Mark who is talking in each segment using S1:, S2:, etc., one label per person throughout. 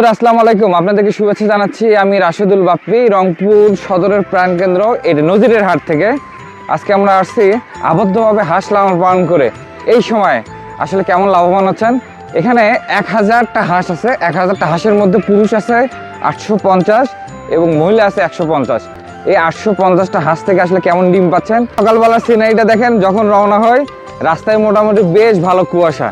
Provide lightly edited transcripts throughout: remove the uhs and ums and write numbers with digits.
S1: আসসালামু আলাইকুম, আপনাদেরকে শুভেচ্ছা জানাচ্ছি। আমি রাশেদুল বাপ্পি, রংপুর সদরের প্রাণকেন্দ্র এটা নজিরের হাট থেকে। আজকে আমরা আসছি আবদ্ধভাবে হাঁস লালন পালন করে এই সময় আসলে কেমন লাভবান হচ্ছেন। এখানে 1000টা হাঁস আছে। 1000টা হাঁসের মধ্যে পুরুষ আছে 850 এবং মহিলা আছে 150। এই 850টা হাঁস থেকে আসলে কেমন ডিম পাচ্ছেন। সকালবেলার সিনারিটা দেখেন, যখন রওনা হয় রাস্তায় মোটামুটি বেশ ভালো কুয়াশা।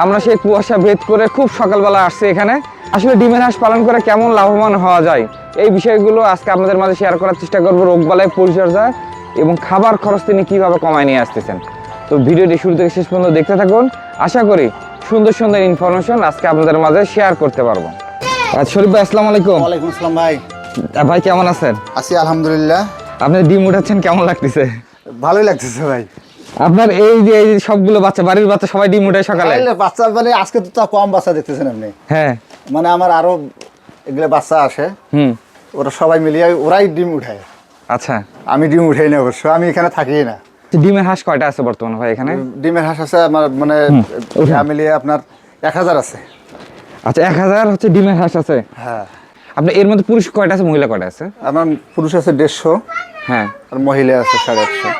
S1: আমরা সেই কুয়াশা ভেদ করে খুব সকালবেলা আসছি এখানে। আসলে ডিমের হাঁস পালন করে কেমন লাভবান হওয়া যায় এই বিষয়গুলো আজকে আপনাদের মাঝে শেয়ার করার চেষ্টা করবো। রোগবালাই পরিচর্যা এবং খাবার খরচ তিনি কীভাবে কমায় নিয়ে আসতেছেন। তো ভিডিওটি শুরু থেকে শেষ পর্যন্ত দেখতে থাকুন। আশা করি সুন্দর সুন্দর ইনফরমেশন আজকে আপনাদের মাঝে শেয়ার করতে পারবো। শরীফ ভাই, আসসালামু আলাইকুম।
S2: ওয়ালাইকুম আসসালাম ভাই।
S1: ভাই কেমন আছেন?
S2: আছি আলহামদুলিল্লাহ।
S1: আপনি ডিম উঠাচ্ছেন, কেমন লাগতেছে?
S2: ভালোই লাগতেছে ভাই।
S1: আপনার এই যে সবগুলো বাচ্চা, বাড়ির বাচ্চা সবাই ডিম উঠায় সকালে?
S2: বাচ্চা মানে আজকে তো তা কম বাচ্চা দেখতেছেন আপনি।
S1: হ্যাঁ,
S2: মানে আমার আরো এগুলো বাচ্চা আসে, ওরা সবাই মিলিয়ে ওরাই ডিম উঠায়।
S1: আচ্ছা,
S2: আমি ডিম উঠাই না, অবশ্য আমি এখানে থাকি না।
S1: ডিমের হাঁস কয়টা আছে বর্তমানে ভাই এখানে?
S2: ডিমের হাঁস আছে আমার মানে মিলিয়ে আপনার 1000 আছে।
S1: আচ্ছা, 1000 হচ্ছে ডিমের হাঁস আছে।
S2: হ্যাঁ।
S1: আপনার এর মধ্যে পুরুষ কয়টা আছে, মহিলা কয়টা আছে?
S2: আমার পুরুষ আছে 150।
S1: হ্যাঁ,
S2: আর মহিলা আছে 850।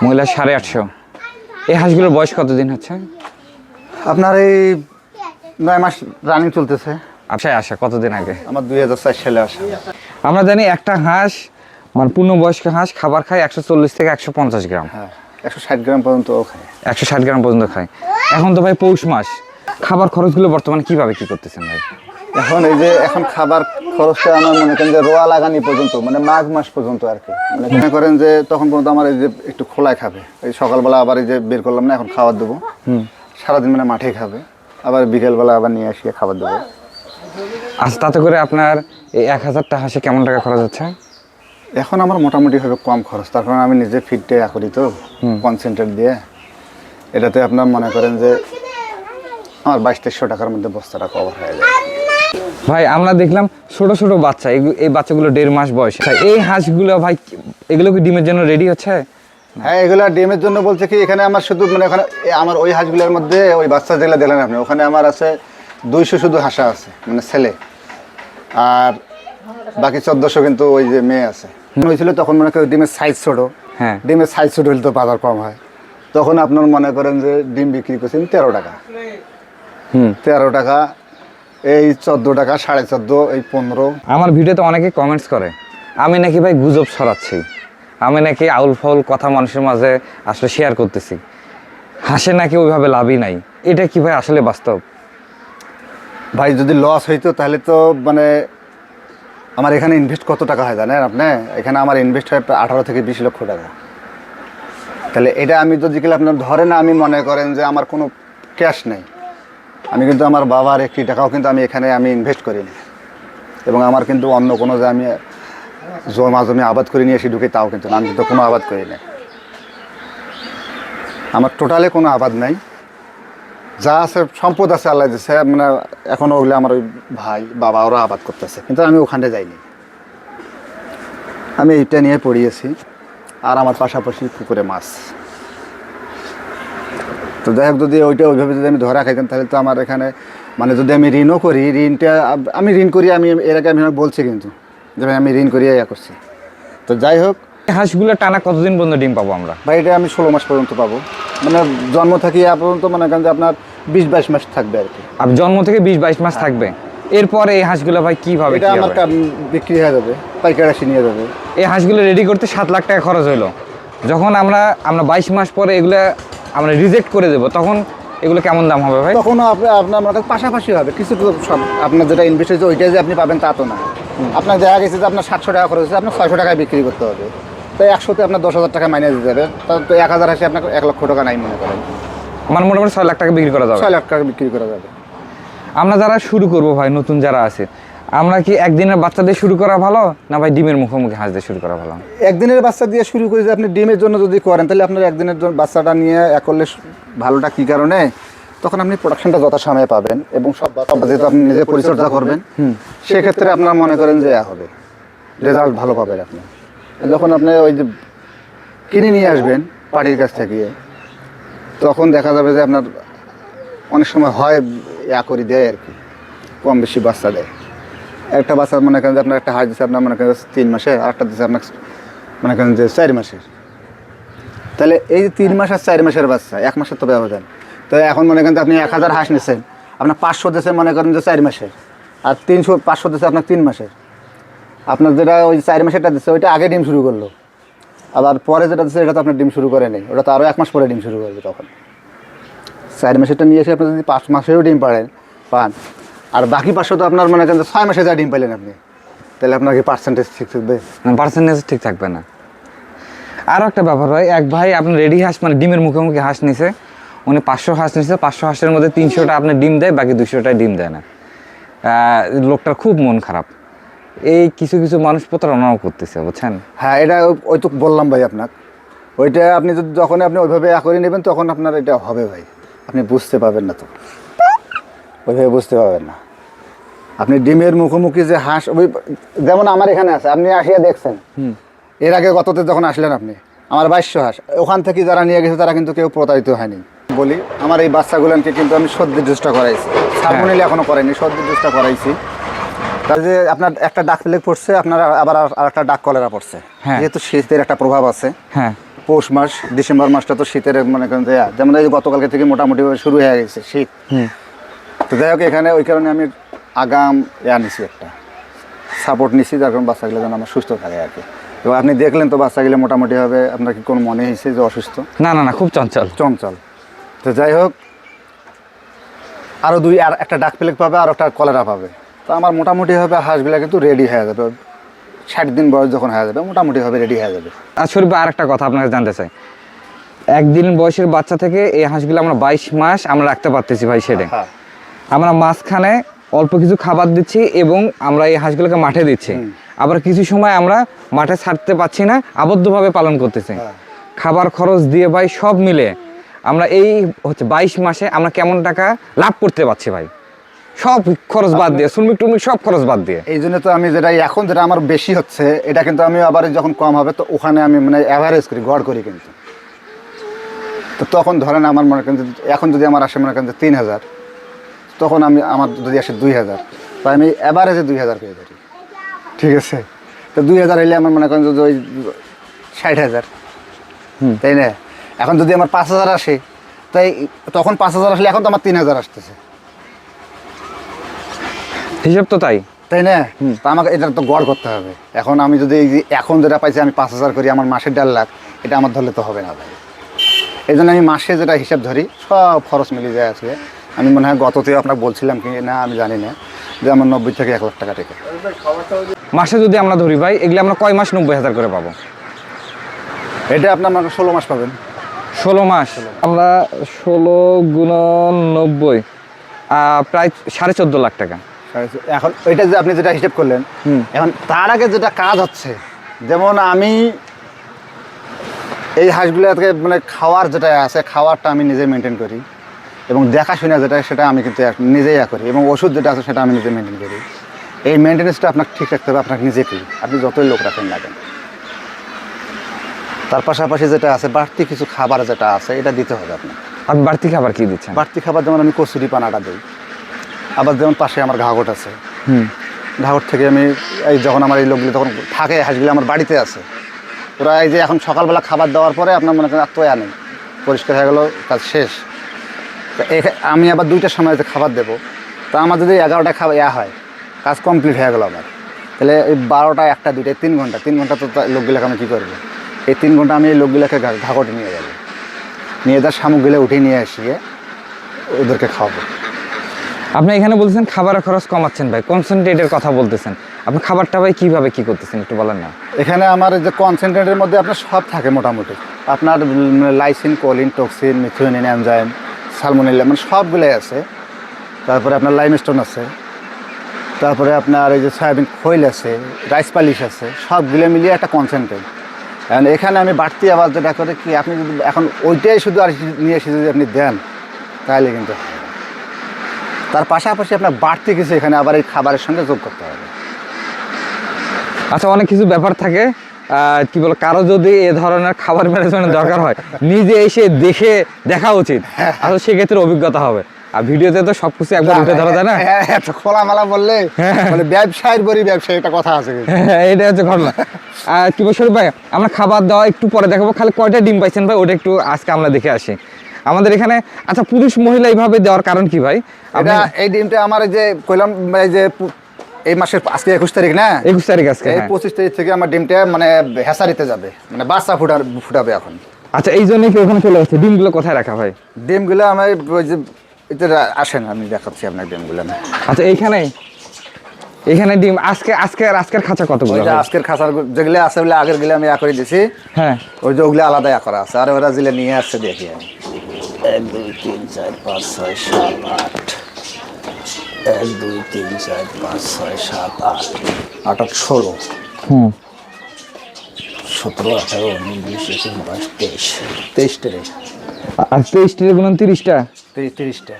S1: মহিলা 850। এই হাঁসগুলোর বয়স কতদিন হচ্ছে?
S2: আপনার এই 9 মাস রানিং চলতেছে।
S1: আচ্ছা, আসা কতদিন আগে?
S2: আমার 2004 সালে আসা।
S1: আমরা জানি একটা হাঁস মানে পূর্ণবয়স্ক হাঁস খাবার খায় 140 থেকে 150 গ্রাম।
S2: হ্যাঁ, 160 গ্রাম পর্যন্ত খায়।
S1: 160 গ্রাম পর্যন্ত খায়। এখন তো ভাই পৌষ মাস, খাবার খরচগুলো বর্তমানে কিভাবে কি করতেছেন ভাই?
S2: এখন খাবার খরচটা আমার মনে করেন যে রোয়া লাগানি পর্যন্ত, মানে মাঘ মাস পর্যন্ত আর কি। মানে মনে করেন যে তখন পর্যন্ত আমার এই যে একটু খোলায় খাবে, এই সকালবেলা আবার এই যে বের করলাম না, এখন খাবার দেবো। সারাদিন মানে মাঠে খাবে, আবার বিকেলবেলা আবার নিয়ে আসিয়ে খাবার দেবো।
S1: আচ্ছা, তাতে করে আপনার এই 1000টা হাঁসে কেমন টাকা খরচ হচ্ছে?
S2: এখন আমার মোটামুটি হবে কম খরচ, তার কারণ আমি নিজে ফিডটা করি তো কনসেন্ট্রেট দিয়ে। এটাতে আপনার মনে করেন যে আমার 2200 টাকার মধ্যে বস্তাটা কভার হয়ে যায়।
S1: ভাই আমরা দেখলাম ছোট ছোট বাচ্চা, এই বাচ্চাগুলো 1.5 মাস বয়স। এই হাঁসগুলো ভাই এগুলো কি ডিমের জন্য রেডি হচ্ছে?
S2: হ্যাঁ, এগুলা ডিমের জন্য বলছে কি, এখানে আমার শুধু মানে ওখানে আমার ওই হাঁসগুলোর মধ্যে ওই বাচ্চা যেগুলো দিলেন আপনি, ওখানে আমার আছে 200 শুধু হাঁসা আছে মানে ছেলে, আর বাকি 1400 কিন্তু ওই যে মেয়ে আছে। হয়েছিল তখন মনে করেন ডিমের সাইজ ছোট।
S1: হ্যাঁ,
S2: ডিমের সাইজ ছোট হলে তো বাজার কম হয়। তখন আপনার মনে করেন যে ডিম বিক্রি করছেন 13 টাকা। 13 টাকা, এই 14 টাকা, 14.5, এই 15।
S1: আমার ভিডিওতে অনেকে কমেন্টস করে আমি নাকি ভাই গুজব ছড়াচ্ছি, আমি নাকি আউল ফাউল কথা মানুষের মাঝে আসলে শেয়ার করতেছি, হাসে নাকি ওইভাবে লাভই নাই। এটা কি ভাই আসলে বাস্তব?
S2: ভাই যদি লস হইতো তাহলে তো মানে আমার এখানে ইনভেস্ট কত টাকা হয় জানেন আপনি? এখানে আমার ইনভেস্ট হয় 18 থেকে 20 লক্ষ টাকা। তাহলে এটা আমি যদি আপনার ধরেন, আমি মনে করেন যে আমার কোনো ক্যাশ নেই, আমি কিন্তু আমার বাবার 1 টাকাও কিন্তু আমি এখানে ইনভেস্ট করিনি। এবং আমার কিন্তু অন্য কোনো যে আমি জমি আবাদ করে নিয়ে এসে ঢুকি তাও কিন্তু না, আমি কিন্তু কোনো আবাদ করি না। আমার টোটালে কোনো আবাদ নাই, যা আছে সম্পদ আছে আল্লাহ দিয়েছে। মানে এখনও ওগুলো আমার ওই ভাই বাবা ওরা আবাদ করতেছে, কিন্তু আমি ওখানে যাইনি। আমি এইটা নিয়ে পড়িয়েছি, আর আমার পাশাপাশি পুকুরে মাছ। তো যাই হোক, যদি ওইটা ওইভাবে যদি আমি ধরা খাইতাম তাহলে তো আমার এখানে মানে যদি আমি ঋণও করি, ঋণটা আমি ঋণ করি, আমি এর আগে আমি বলছি কিন্তু যে ভাই আমি ঋণ করিয়ে করছি। তো যাই হোক,
S1: হাঁসগুলো টানা কতদিন পর্যন্ত ডিম পাবো আমরা?
S2: ভাই এটা আমি 16 মাস পর্যন্ত পাবো, মানে জন্ম থেকে পর্যন্ত মনে করেন যে আপনার 20-22 মাস থাকবে আর কি।
S1: আর জন্ম থেকে 20-22 মাস থাকবে। এরপরে এই হাঁসগুলো ভাই কিভাবে?
S2: এটা আমার বিক্রি হয়ে যাবে, পাইকার আসি নিয়ে যাবে।
S1: এই হাঁসগুলো রেডি করতে 7 লাখ টাকা খরচ হলো। যখন আমরা 22 মাস পরে এগুলো আমরা রিজেক্ট করে দেবো, তখন এগুলো কেমন দাম হবে ভাই?
S2: তখন আপনার মানে পাশাপাশি হবে কিছু। তো সব আপনার যেটা ইনভেস্ট হয়েছে ওইটাই যে আপনি পাবেন তা তো না। আপনার দেখা গেছে যে আপনার 700 টাকা খরচ হচ্ছে, আপনার 600 টাকায় বিক্রি করতে হবে। তাই 100তে আপনার 10,000 টাকা মাইনে দিতে হবে। তো 1000 আসে আপনার 1 লক্ষ টাকা নাই মনে করেন,
S1: আমার মোটামুটি 6 লাখ টাকা বিক্রি করা যাবে।
S2: 6 লাখ টাকা বিক্রি করা যাবে।
S1: আমরা যারা শুরু করবো ভাই, নতুন যারা আছে, আমরা কি একদিনের বাচ্চা দিয়ে শুরু করা ভালো না ভাই ডিমের মুখোমুখি হাঁস দিয়ে শুরু করা ভালো?
S2: একদিনের বাচ্চা দিয়ে শুরু করে যে আপনি ডিমের জন্য যদি করেন, তাহলে আপনার একদিনের জন্য বাচ্চাটা নিয়ে করলে ভালোটা কী কারণে, তখন আপনি প্রোডাকশনটা যথাসময়ে পাবেন এবং সব যেহেতু আপনি নিজে পরিচর্যা করবেন, সেক্ষেত্রে আপনার মনে করেন যে হবে রেজাল্ট ভালো পাবেন আপনি। যখন আপনি ওই যে কিনে নিয়ে আসবেন পাড়ির কাছ থেকে, তখন দেখা যাবে যে আপনার অনেক সময় হয় করে দেয় আর কি, কম বেশি বাচ্চা দেয়। একটা বাচ্চা মনে করেন যে আপনার একটা হাঁস দিচ্ছে আপনার মনে করেন 3 মাসের, আর একটা দিচ্ছে আপনার মনে করেন যে 4 মাসের। তাহলে এই যে 3 মাস আর 4 মাসের বাচ্চা, 1 মাসের তো ব্যবধান। তো এখন মনে করেন যে আপনি 1000 হাঁস নিচ্ছেন, আপনার 500 দিচ্ছে মনে করেন যে 4 মাসের, আর 500 দিচ্ছে আপনার 3 মাসের। আপনার যেটা ওই 4 মাসেরটা দিচ্ছে ওইটা আগে ডিম শুরু করলো, আবার পরে যেটা দিচ্ছে এটা তো আপনার ডিম শুরু করে নেই, ওটা তো আরও 1 মাস পরে ডিম শুরু করবে। তখন 4 মাসেরটা নিয়ে এসে আপনি যদি 5 মাসেও ডিম পান, আর বাকি 500 তো আপনার মনে করেন যে 6 মাসে যা ডিম পেলেন আপনি, তাহলে আপনার কি পার্সেন্টেজ ঠিক থাকবে?
S1: পার্সেন্টেজ ঠিক থাকবে না। আরও একটা ব্যাপার হয়, এক ভাই আপনার রেডি হাঁস মানে ডিমের মুখোমুখি হাঁস নিছে, উনি 500 হাঁস নিছে, 500 হাঁসের মধ্যে 300টা আপনার ডিম দেয়, বাকি 200টায় ডিম দেয় না। লোকটার খুব মন খারাপ। এই কিছু কিছু মানুষ প্রতারণাও করতেছে, বুঝছেন?
S2: হ্যাঁ, এটা ওই তো বললাম ভাই আপনার, ওইটা আপনি যদি যখন আপনি ওইভাবে করে নেবেন তখন আপনার এটা হবে ভাই, আপনি বুঝতে পারবেন না, তো ওইভাবে বুঝতে পারবেন না। আপনি ডিমের মুখোমুখি যে হাঁস, ওই যেমন আমার এখানে আছে, আপনি আসিয়া দেখছেন, এর আগে গততে যখন আসলেন আপনি, আমার 2200 হাঁস, ওখান থেকে যারা নিয়ে গেছে তারা কিন্তু কেউ প্রতারিত হয়নি। বলি আমার এই বাচ্চাগুলোকে কিন্তু আমি সর্দির জুসটা করাইছি, সালমোনেল এখনো করাইনি, সর্দির জুসটা করাইছি। তার যে আপনার একটা ডাক প্লেগ পড়ছে, আপনার আবার আর একটা ডাক কলেরা পড়ছে, যেহেতু শীতের একটা প্রভাব আছে।
S1: হ্যাঁ,
S2: পৌষ মাস ডিসেম্বর মাসটা তো শীতের মনে করেন যে, যেমন এই গতকালকে থেকে মোটামুটি শুরু হয়ে গেছে শীত। তো যাই হোক, এখানে ওই কারণে আমি আগাম নিছি, একটা সাপোর্ট নিছি, যার কারণে বাচ্চাগুলো যেন আমার সুস্থ থাকে আর কি। এবং আপনি দেখলেন তো বাচ্চাগুলো মোটামুটি হবে, আপনার কি কোনো মনে হয়েছে যে অসুস্থ?
S1: না না না, খুব চঞ্চল।
S2: তো যাই হোক, আরও আর একটা ডাক প্লেগ পাবে, আর একটা কলেরা পাবে। তো আমার মোটামুটি হবে হাঁসগুলো কিন্তু রেডি হয়ে যাবে, 60 দিন বয়স যখন হয়ে যাবে মোটামুটি হবে রেডি হয়ে যাবে।
S1: আর শরীফ ভাই, আর একটা কথা আপনাকে জানতে চাই, 1 দিন বয়সের বাচ্চা থেকে এই হাঁসগুলো আমরা 22 মাস আমরা রাখতে পারতেছি ভাই। সেটা আমরা মাঝখানে অল্প কিছু খাবার দিচ্ছি এবং আমরা এই হাঁসগুলোকে মাঠে দিচ্ছি, আবার কিছু সময় আমরা মাঠে ছাড়তে পারছি না, আবদ্ধভাবে পালন করতেছি। খাবার খরচ দিয়ে ভাই সব মিলে আমরা এই 22 মাসে আমরা কেমন টাকা লাভ করতে পারছি ভাই, সব খরচ বাদ দিয়ে, শ্রমিক টুমিক সব খরচ বাদ দিয়ে।
S2: এই জন্য তো আমি যেটা এখন যেটা আমার বেশি হচ্ছে, এটা কিন্তু আমি আবার যখন কম হবে তো ওখানে আমি মানে অ্যাভারেজ করি, গড় করি কিন্তু। তো তখন ধরেন আমার মনে করেন এখন যদি আমার আসে মনে করেন যে 3000, তখন আমার যদি আসে 2000, তো আমি অ্যাভারেজে 2000 পেয়ে ধরি, ঠিক আছে? তো 2000 হইলে আমার মনে করেন যে ওই 60,000, তাই না? এখন যদি আমার 5000 আসে, তাই তখন 5000 আসলে এখন তো আমার 3000 আসতেছে,
S1: হিসাব তো তাই
S2: না? তা আমাকে এটা তো গড় করতে হবে। এখন আমি যদি এখন যেটা পাইছি আমি 5000 করি, আমার মাসের 1.5 লাখ, এটা আমার ধরলে তো হবে না ভাই। এই জন্য আমি মাসে যেটা হিসাব ধরি, সব খরচ মিলিয়ে যায় আছে। আমি মনে হয় গততেও আপনাকে বলছিলাম কি না আমি জানি না, যে আমার 90 থেকে 1 লাখ টাকা টেকে
S1: মাসে যদি আমরা ধরি ভাই, এগুলো আমরা কয় মাস 90,000 করে পাবো?
S2: এটা আপনার 16 মাস পাবেন।
S1: 16 মাস আমরা 16 গুণন 90, প্রায় 14.5 লাখ টাকা।
S2: এখন ওইটা যে আপনি যেটা হিসেব করলেন, এখন তার আগে যেটা কাজ হচ্ছে, যেমন আমি এই হাঁসগুলোকে মানে খাওয়ার যেটা আছে, খাওয়ারটা আমি নিজে মেনটেন করি, এবং দেখাশোনা যেটা সেটা আমি কিন্তু নিজেই করি, এবং ওষুধ যেটা আছে সেটা আমি নিজে মেনটেন করি। এই মেনটেন্যান্সটা আপনাকে ঠিক রাখতে হবে, আপনাকে নিজে করি, আপনি যতই লোক রাখেন না কেন। তার পাশাপাশি যেটা আছে বাড়তি কিছু খাবার যেটা আছে এটা দিতে হবে আপনার।
S1: আপনি বাড়তি খাবার কি দিচ্ছেন?
S2: বাড়তি খাবার যেমন আমি কচুরি পানাটা দিই, আবার যেমন পাশে আমার ঘাগট আছে, ঘাগট থেকে আমি এই যখন আমার এই লোকগুলো তখন থাকে, হাঁসগুলো আমার বাড়িতে আছে, ওরা এই যে এখন সকালবেলা খাবার দেওয়ার পরে আপনার মনে করেন আর তো নেই, পরিষ্কার হয়ে গেলো, কাজ শেষ। আমি আবার 2টার সময় যে খাবার দেবো, তা আমার যদি 11টা খাবার হয়, কাজ কমপ্লিট হয়ে গেলো আমার, তাহলে এই 12টা 1টা 2টা 3 ঘন্টা, 3 ঘন্টা তো লোকগুলোকে আমি কী করবো? এই 3 ঘন্টা আমি এই লোকগুলোকে ঘাগটে নিয়ে যাবো, নিয়ে তার শামুকগুলো উঠে নিয়ে আসিয়ে ওদেরকে খাওয়াবো।
S1: আপনি এখানে বলছেন খাবারের খরচ কমাচ্ছেন ভাই, কনসেন্ট্রেটের কথা বলতেছেন, আপনি খাবারটা ভাই কীভাবে কী করতেছেন একটু বলেন না।
S2: এখানে আমার যে কনসেন্ট্রেটের মধ্যে আপনার সব থাকে মোটামুটি, আপনার lysine, choline, toxin, methionine, enzyme, salmonella, মানে সবগুলোই আছে। তারপরে আপনার লাইমস্টোন আছে, তারপরে আপনার এই যে সয়াবিন খৈল আছে, রাইস পালিশ আছে, সবগুলো মিলিয়ে একটা কনসেন্ট্রেট। কারণ এখানে আমি বাড়তি আবার যেটা করে কি, আপনি যদি এখন ওইটাই শুধু আর নিয়ে এসে যদি আপনি দেন তাহলে কিন্তু, তার পাশাপাশি আপনার বাড়তি কিছু এখানে আবার এই খাবারের সঙ্গে যোগ করতে হবে।
S1: আচ্ছা, অনেক কিছু ব্যাপার থাকে, কি বলো, কারো যদি এ ধরনের খাবার ম্যানেজমেন্টের দরকার হয়, নিজে এসে দেখা উচিত, আসলে সেক্ষেত্রে অভিজ্ঞতা হবে। আর ভিডিওতে তো সবকিছু একবার উঠে ধরা যায় না।
S2: হ্যাঁ এত খোলামেলা বললে মানে ব্যবসায়ের বড়ি ব্যবসায়ী একটা কথা আছে কিন্তু।
S1: হ্যাঁ, এটা হচ্ছে ঘটনা। আর কি বলছো ভাই, আমরা খাবার দাওয়া একটু পরে দেখাবো, খালি কয়টা ডিম পাইছেন ভাই ওটা একটু আজকে আমরা দেখে আসি আমাদের এখানে। আচ্ছা, পুরুষ মহিলা এইভাবে দেওয়ার কারণ কি ভাই?
S2: এটা এই ডিমটা আমার এই যে কইলাম এই যে এই মাসের আজকে 21 তারিখ না,
S1: 21 তারিখ আজকে।
S2: এই
S1: হ্যাঁ।
S2: 25 তারিখ থেকে আমার ডিমটা মানে হেসারিতে যাবে, মানে বাচ্চা ফুটাবে এখন।
S1: আচ্ছা, এই জন্যই কি ওখানে চলে আসছে? ডিমগুলো কোথায় রাখা ভাই?
S2: ডিমগুলো আমার ওই যে এটা আসেন আমি দেখাচ্ছি আপনার ডিমগুলো না।
S1: আচ্ছা, এইখানে ডিম আজকের খাঁচা কতগুলো?
S2: ওইটা আজকের খাঁচার যেগুলো আছে ওগুলো আগের গুলো আমি করে দিছি।
S1: হ্যাঁ,
S2: ওই যে ওগুলো আলাদা করা আছে, আর ওরা যেগুলো নিয়ে আসছে দেখি আমি 1 2 3 4 5 6 7 8 1 2 3 4 5 6 7 8 8 8 16
S1: হুম,
S2: 17 18 19 20 21 22 23
S1: আর 23 গুণ 30টা।
S2: 30টা।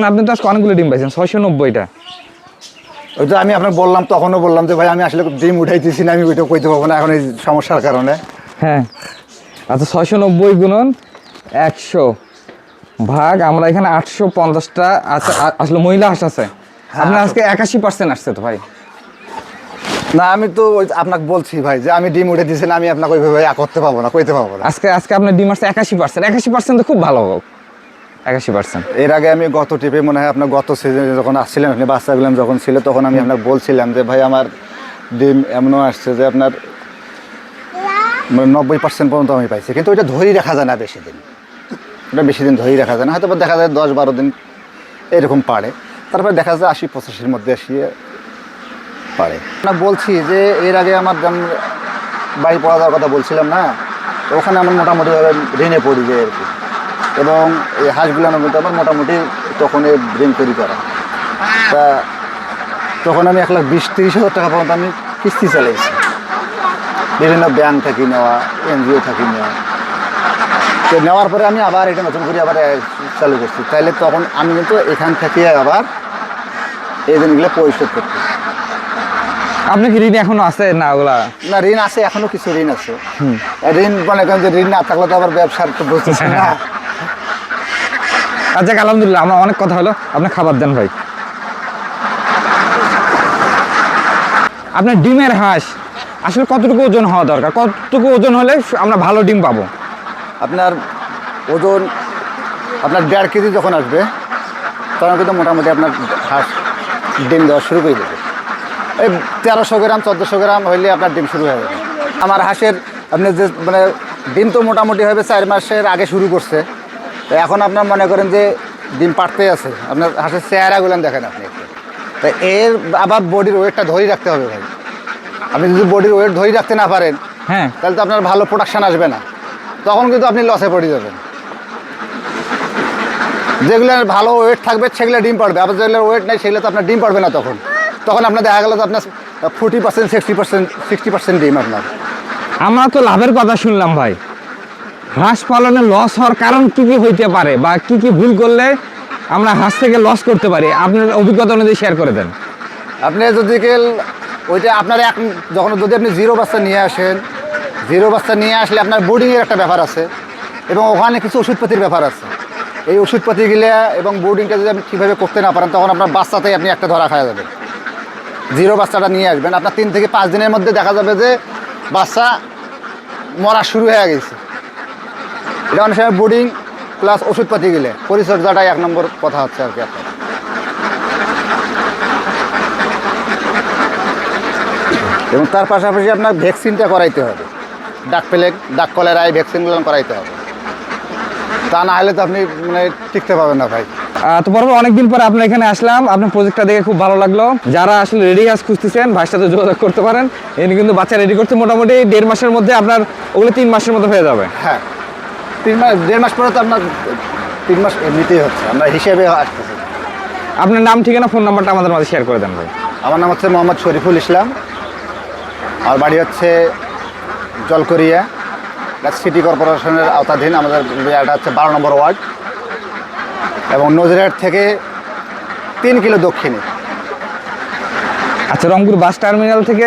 S1: আপনি তো আজকে অনেকগুলো ডিম পাইছেন, 690টা।
S2: ওই তো আমি আপনাকে বললাম, তখনও বললাম যে ভাই আমি আসলে ডিম উঠাইতেছি না, আমি ওইটা কইতে পারবো না এখন এই সমস্যার কারণে।
S1: হ্যাঁ, আচ্ছা 690 গুণন 100 ভাগ, আমরা এখানে 850টা আসলে মহিলা হাঁস আছে। আপনার আজকে 81% আসছে তো ভাই?
S2: না আমি তো আপনাকে বলছি ভাই যে আমি ডিম উঠে দিয়েছি না, আমি আপনাকে ওইভাবে করতে পারবো না, কইতে পারবো না।
S1: আজকে আপনার ডিম আসছে 81% তো খুব ভালো হোক। 81%।
S2: এর আগে আমি গত টিপে মনে হয় আপনার গত সিজনে যখন আসছিলেন, আপনি বাচ্চাগুলো যখন ছিল তখন আমি আপনাকে বলছিলাম যে ভাই আমার ডিম এমনও আসছে যে আপনার মানে 90% পর্যন্ত আমি পাইছি, কিন্তু ওইটা ধরেই রাখা যায় না বেশি দিন, ওটা বেশি দিন ধরেই রাখা যায় না, হয়তো দেখা যায় 10-12 দিন এরকম পারে, তারপরে দেখা যায় 80-85-এর মধ্যে আসিয়ে পারে না। বলছি যে এর আগে আমার বাড়ি পড়া যাওয়ার কথা বলছিলাম না, তো ওখানে আমার মোটামুটিভাবে ঋণে পড়ি যায় আর কি, এবং এই হাঁসগুলোর মধ্যে আমার মোটামুটি তখন ঋণ তৈরি করা, তা তখন আমি 1,20,000-30,000 টাকা পর্যন্ত আমি কিস্তি চালাইছি, বিভিন্ন ব্যাংক থাকি নেওয়া, এনজিও থাকি নেওয়া। তো নেওয়ার পরে আমি আবার এটা নতুন করে আবার চালু করছি, তাইলে তখন আমি কিন্তু এখান থেকে আবার এই দিনগুলো পরিশোধ করতে।
S1: আপনার কি ঋণ এখনো আছে না ওগুলা?
S2: না ঋণ আছে, এখনো কিছু ঋণ আছে। ঋণ মনে করেন যে ঋণ না থাকলে তো আবার ব্যবসার তো বুঝতেছি না।
S1: আচ্ছা, আলহামদুলিল্লাহ, আমার অনেক কথা হলো, আপনি খাবার দেন ভাই। আপনার ডিমের হাঁস আসলে কতটুকু ওজন হওয়া দরকার? কতটুকু ওজন হলে আমরা ভালো ডিম পাবো?
S2: আপনার ওজন আপনার 1.5 কেজি যখন আসবে তখন কিন্তু মোটামুটি আপনার হাঁস ডিম দেওয়া শুরু করে দেবে। এই 1300 গ্রাম 1400 গ্রাম হইলে আপনার ডিম শুরু হয়ে যাবে। আমার হাঁসের আপনি যে মানে ডিম তো মোটামুটি হবে 4 মাসের আগে শুরু করছে, তো এখন আপনার মনে করেন যে ডিম পাড়তেই আছে, আপনার হাঁসের চেহারাগুলো দেখেন আপনি একটু। তো এর আবার বডির ওয়েটটা ধরেই রাখতে হবে ভাই, আপনি যদি বডির ওয়েট ধরেই রাখতে না পারেন
S1: হ্যাঁ,
S2: তাহলে তো আপনার ভালো প্রোডাকশান আসবে না, তখন কিন্তু আপনি লসে পড়ে যাবেন। যেগুলোর ভালো ওয়েট থাকবে সেগুলো ডিম পাড়বে, আবার যেগুলোর ওয়েট নেই সেগুলো তো আপনার ডিম পাড়বে না, তখন আপনার দেখা গেল যে আপনার 40% 60% ডিম আপনার।
S1: আমরা তো লাভের কথা শুনলাম ভাই, হাঁস পালনে লস হওয়ার কারণ কি কি হইতে পারে বা কি কি ভুল করলে আমরা হাঁস থেকে লস করতে পারি? আপনার অভিজ্ঞতা অনুযায়ী শেয়ার করে দেন।
S2: আপনি যদি ওইটা আপনার যখন যদি আপনি জিরো বাচ্চা নিয়ে আসেন, জিরো বাচ্চা নিয়ে আসলে আপনার বোর্ডিংয়ের একটা ব্যাপার আছে এবং ওখানে কিছু ওষুধপাতির ব্যাপার আছে। এই ওষুধপাতিগুলো এবং বোর্ডিংটা যদি আপনি কীভাবে করতে না পারেন তখন আপনার বাচ্চাতেই আপনি একটা ধরা খাওয়া যাবেন। জিরো বাচ্চাটা নিয়ে আসবেন, আপনার 3 থেকে 5 দিনের মধ্যে দেখা যাবে যে বাচ্চা মরা শুরু হয়ে গেছে। এটা অনেক সময় বোর্ডিং প্লাস ওষুধপাতি গেলে পরিচর্যাটাই 1 নম্বর কথা হচ্ছে আর কি আপনার। এবং তার পাশাপাশি আপনার ভ্যাকসিনটা করাইতে হবে, ডাক কলেরায় ভ্যাকসিনগুলো করাইতে হবে, তা না হলে তো আপনি মানে টিকতে পাবেন না ভাই।
S1: তো বড় অনেকদিন পরে আপনার এখানে আসলাম, আপনার প্রজেক্টটা দেখে খুব ভালো লাগলো। যারা আসলে রেডি হাঁস খুঁজতেছেন ভাইয়ের সাথে যোগাযোগ করতে পারেন, এনে কিন্তু বাচ্চা রেডি করতে মোটামুটি 1.5 মাসের মধ্যে, আপনার ওগুলো 3 মাসের মধ্যে হয়ে যাবে।
S2: হ্যাঁ 3 মাস 1.5 মাস পরে তো আপনার 3 মাস এমনিতেই হচ্ছে, আমরা হিসেবে আসতেছি।
S1: আপনার নাম ঠিকানা ফোন নাম্বারটা আমাদের মাঝে শেয়ার করে দেন ভাই।
S2: আমার নাম হচ্ছে মোহাম্মদ শরীফুল ইসলাম, আমার বাড়ি হচ্ছে জলকরিয়া, সিটি কর্পোরেশনের আওতাধীন। আমাদের এটা হচ্ছে 12 নম্বর ওয়ার্ড এবং নজরহাট থেকে 3 কিলো দক্ষিণে।
S1: আচ্ছা, রংপুর বাস টার্মিনাল থেকে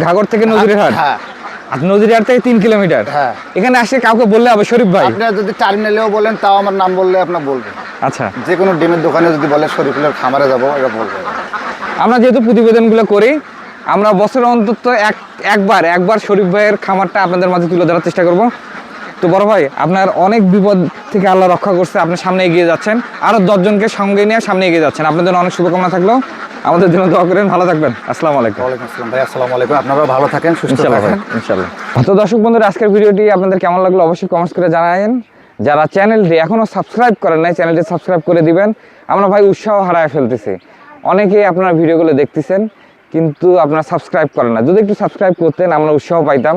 S1: ঘাগর থেকে নজরহাট।
S2: হ্যাঁ,
S1: আর নজরহাট থেকে 3 কিলোমিটার।
S2: হ্যাঁ,
S1: এখানে আসে কাউকে বললে হবে শরীফ ভাই।
S2: আপনারা যদি টার্মিনালেও বলেন তাও আমার নাম বললে আপনার বলবে।
S1: আচ্ছা,
S2: যে কোনো ডিমের দোকানে যদি বলে শরীফুলের খামারে যাবো, এটা বলবো।
S1: আমরা যেহেতু প্রতিবেদনগুলো করি, আমরা বছরে অন্তত একবার শরীফ ভাইয়ের খামারটা আপনাদের মাঝে তুলে ধরার চেষ্টা করব। তো বড় ভাই, আপনার অনেক বিপদ থেকে আল্লাহ রক্ষা করছে, আপনি সামনে এগিয়ে যাচ্ছেন, আরও 10 জনকে সঙ্গে নিয়ে সামনে এগিয়ে যাচ্ছেন। আপনাদের জন্য অনেক শুভকামনা থাকলো, আমাদের জন্য দোয়া করেন। ভালো থাকবেন। আসসালামু আলাইকুম।
S2: ওয়ালাইকুম আসসালাম ভাই, আসসালামু আলাইকুম। আপনারাও ভালো থাকেন, সুস্থ
S1: ইনশাল্লাহ ভাই,
S2: থাকেন।
S1: ইনশাল্লাহ। তো দর্শক বন্ধুরা, আজকের ভিডিওটি আপনাদের কেমন লাগলো অবশ্যই কমেন্টস করে জানাবেন। যারা চ্যানেলটি এখনও সাবস্ক্রাইব করেন নাই, চ্যানেলটি সাবস্ক্রাইব করে দিবেন। আমরা ভাই উৎসাহ হারায় ফেলতেছি, অনেকেই আপনারা ভিডিওগুলো দেখতেছেন কিন্তু আপনারা সাবস্ক্রাইব করেন না। যদি একটু সাবস্ক্রাইব করতেন আমরা উৎসাহ পাইতাম,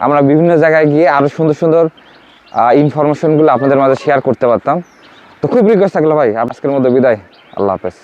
S1: আমরা বিভিন্ন জায়গায় গিয়ে আরও সুন্দর সুন্দর ইনফরমেশনগুলো আপনাদের মাঝে শেয়ার করতে পারতাম। তো খুব রিকোয়েস্ট থাকলো ভাই, আজকের মধ্যে বিদায়। আল্লাহ হাফেজ।